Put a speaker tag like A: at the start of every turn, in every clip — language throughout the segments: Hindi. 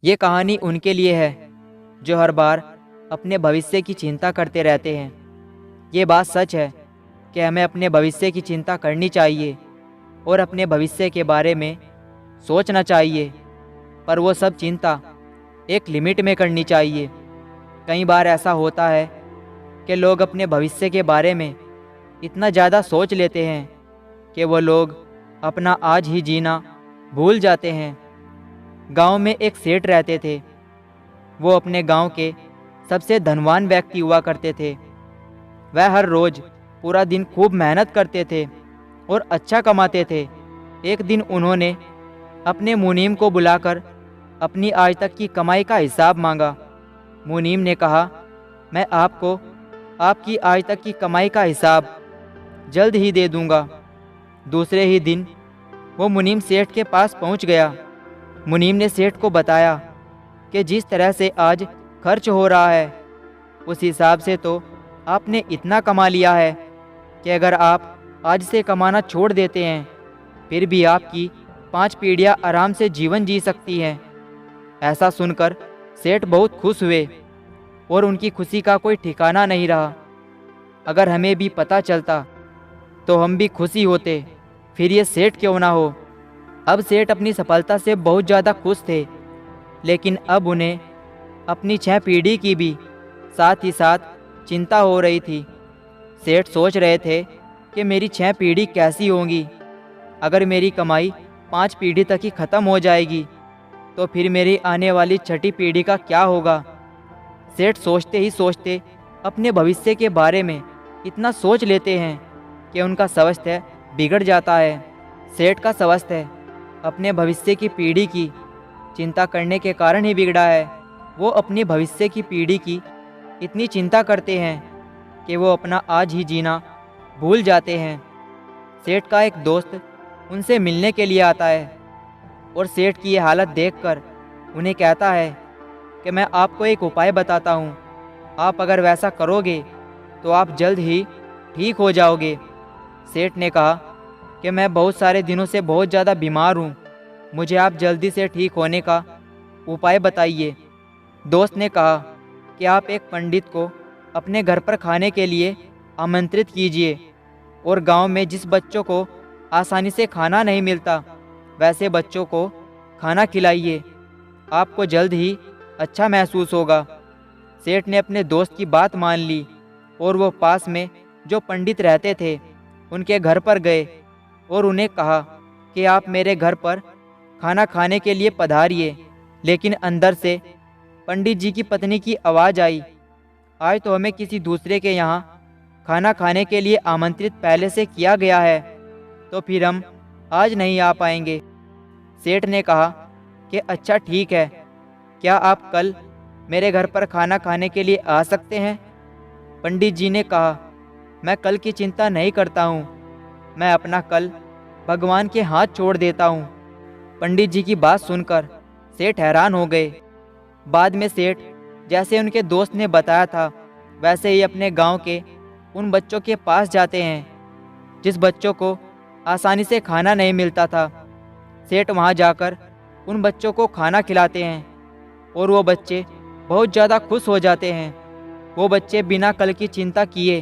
A: ये कहानी उनके लिए है जो हर बार अपने भविष्य की चिंता करते रहते हैं। ये बात सच है कि हमें अपने भविष्य की चिंता करनी चाहिए और अपने भविष्य के बारे में सोचना चाहिए, पर वो सब चिंता एक लिमिट में करनी चाहिए। कई बार ऐसा होता है कि लोग अपने भविष्य के बारे में इतना ज़्यादा सोच लेते हैं कि वो लोग अपना आज ही जीना भूल जाते हैं। गांव में एक सेठ रहते थे। वो अपने गांव के सबसे धनवान व्यक्ति हुआ करते थे। वह हर रोज़ पूरा दिन खूब मेहनत करते थे और अच्छा कमाते थे। एक दिन उन्होंने अपने मुनीम को बुलाकर अपनी आज तक की कमाई का हिसाब मांगा। मुनीम ने कहा, मैं आपको आपकी आज तक की कमाई का हिसाब जल्द ही दे दूंगा। दूसरे ही दिन वो मुनीम सेठ के पास पहुंच गया। मुनीम ने सेठ को बताया कि जिस तरह से आज खर्च हो रहा है उस हिसाब से तो आपने इतना कमा लिया है कि अगर आप आज से कमाना छोड़ देते हैं फिर भी आपकी 5 पीढ़ियां आराम से जीवन जी सकती हैं। ऐसा सुनकर सेठ बहुत खुश हुए और उनकी खुशी का कोई ठिकाना नहीं रहा। अगर हमें भी पता चलता तो हम भी खुशी होते, फिर ये सेठ क्यों ना हो। अब सेठ अपनी सफलता से बहुत ज़्यादा खुश थे, लेकिन अब उन्हें अपनी 6 पीढ़ी की भी साथ ही साथ चिंता हो रही थी। सेठ सोच रहे थे कि मेरी 6 पीढ़ी कैसी होंगी। अगर मेरी कमाई 5 पीढ़ी तक ही ख़त्म हो जाएगी तो फिर मेरी आने वाली 6ठी पीढ़ी का क्या होगा। सेठ सोचते ही सोचते अपने भविष्य के बारे में इतना सोच लेते हैं कि उनका स्वास्थ्य बिगड़ जाता है। सेठ का स्वास्थ्य अपने भविष्य की पीढ़ी की चिंता करने के कारण ही बिगड़ा है। वो अपनी भविष्य की पीढ़ी की इतनी चिंता करते हैं कि वो अपना आज ही जीना भूल जाते हैं। सेठ का एक दोस्त उनसे मिलने के लिए आता है और सेठ की ये हालत देखकर उन्हें कहता है कि मैं आपको एक उपाय बताता हूँ, आप अगर वैसा करोगे तो आप जल्द ही ठीक हो जाओगे। सेठ ने कहा कि मैं बहुत सारे दिनों से बहुत ज़्यादा बीमार हूँ, मुझे आप जल्दी से ठीक होने का उपाय बताइए। दोस्त ने कहा कि आप एक पंडित को अपने घर पर खाने के लिए आमंत्रित कीजिए और गांव में जिस बच्चों को आसानी से खाना नहीं मिलता वैसे बच्चों को खाना खिलाइए, आपको जल्द ही अच्छा महसूस होगा। सेठ ने अपने दोस्त की बात मान ली और वो पास में जो पंडित रहते थे उनके घर पर गए और उन्हें कहा कि आप मेरे घर पर खाना खाने के लिए पधारिए। लेकिन अंदर से पंडित जी की पत्नी की आवाज़ आई, आज तो हमें किसी दूसरे के यहाँ खाना खाने के लिए आमंत्रित पहले से किया गया है, तो फिर हम आज नहीं आ पाएंगे। सेठ ने कहा कि अच्छा ठीक है, क्या आप कल मेरे घर पर खाना खाने के लिए आ सकते हैं। पंडित जी ने कहा, मैं कल की चिंता नहीं करता हूँ, मैं अपना कल भगवान के हाथ छोड़ देता हूँ। पंडित जी की बात सुनकर सेठ हैरान हो गए। बाद में सेठ जैसे उनके दोस्त ने बताया था वैसे ही अपने गांव के उन बच्चों के पास जाते हैं जिस बच्चों को आसानी से खाना नहीं मिलता था। सेठ वहां जाकर उन बच्चों को खाना खिलाते हैं और वो बच्चे बहुत ज़्यादा खुश हो जाते हैं। वो बच्चे बिना कल की चिंता किए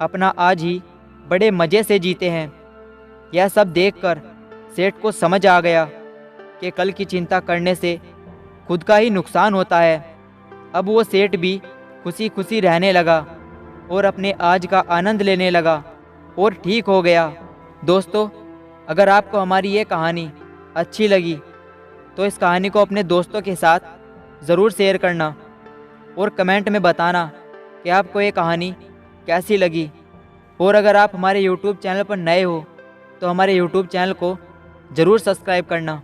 A: अपना आज ही बड़े मज़े से जीते हैं। यह सब देखकर सेठ को समझ आ गया कि कल की चिंता करने से खुद का ही नुकसान होता है। अब वो सेठ भी खुशी खुशी रहने लगा और अपने आज का आनंद लेने लगा और ठीक हो गया। दोस्तों, अगर आपको हमारी ये कहानी अच्छी लगी तो इस कहानी को अपने दोस्तों के साथ ज़रूर शेयर करना और कमेंट में बताना कि आपको ये कहानी कैसी लगी। और अगर आप हमारे YouTube चैनल पर नए हो तो हमारे YouTube चैनल को ज़रूर सब्सक्राइब करना।